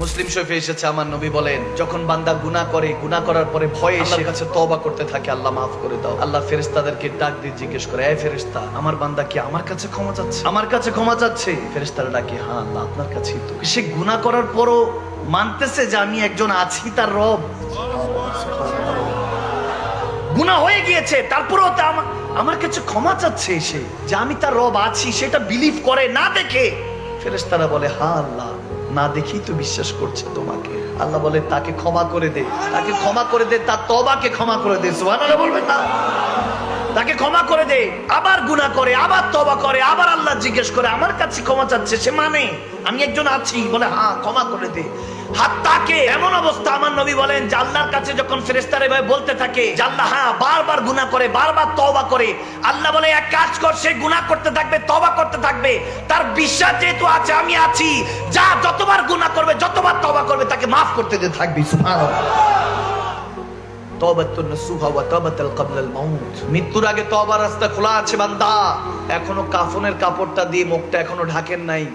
মুসলিম শরীফে এসেছে, আমার নবী বলেন, যখন বান্দা গুনাহ করে, গুনাহ করার পরে ভয়ে আল্লাহর কাছে তওবা করতে থাকে, আল্লাহ মাফ করে দাও, আল্লাহ ফেরেশতাদেরকে ডাক দিয়ে জিজ্ঞেস করে, এই ফেরেশতা, আমার বান্দা কি আমার কাছে ক্ষমা চাচ্ছে? আমার কাছে ক্ষমা চাচ্ছে? ফেরেশতারা ডাকে, হ্যাঁ আল্লাহ আপনার কাছেই তো। সে গুনাহ করার পরও মানতেছে যে আমি একজন আছি তার রব। গুনাহ হয়ে গিয়েছে, তারপরেও তা আমার কাছে ক্ষমা চাচ্ছে সে, যে আমি তার রব আছি, সেটা বিলিভ করে না দেখে। ফেরেশতারা বলে, হ্যাঁ আল্লাহ, না দেখেই তো বিশ্বাস করছে তোমাকে। আল্লাহ বলে, তাকে ক্ষমা করে দে, তাকে ক্ষমা করে দে, তার তওবাকে ক্ষমা করে দে। সুবহানাল্লাহ বলবেন না? তাকে ক্ষমা করে দে, আবার গুনাহ করে, আবার তওবা করে, আবার আল্লাহ জিজ্ঞেস করে, আমার কাছে ক্ষমা চাচ্ছে, সে মানে আমি একজন আছি, বলে হ্যাঁ ক্ষমা করে দে। হাত তাকে এমন অবস্থা, আমার নবী বলেন যে আল্লাহর কাছে যখন ফেরেশতারা এভাবে বলতে থাকে যে আল্লাহ হ্যাঁ বারবার গুনাহ করে, বারবার তওবা করে, আল্লাহ বলে এক কাজ কর, সে গুনাহ করতে থাকবে, তওবা করতে থাকবে, তার বিশ্বাস যেহেতু আছে আমি আছি, যা যতবার গুনাহ করবে, যতবার তওবা করবে, তাকে মাফ করতে দিতে থাকবি। সুবহানাল্লাহ। তওবাতুন নসুহা ওয়া তাওবাতুল ক্বাবলাল মাউত। মৃত্যুর আগে তওবার রাস্তা খোলা আছে বান্দা। এখনো কাফনের কাপড়টা দিয়ে মুখটা এখনো ঢাকেন নাই।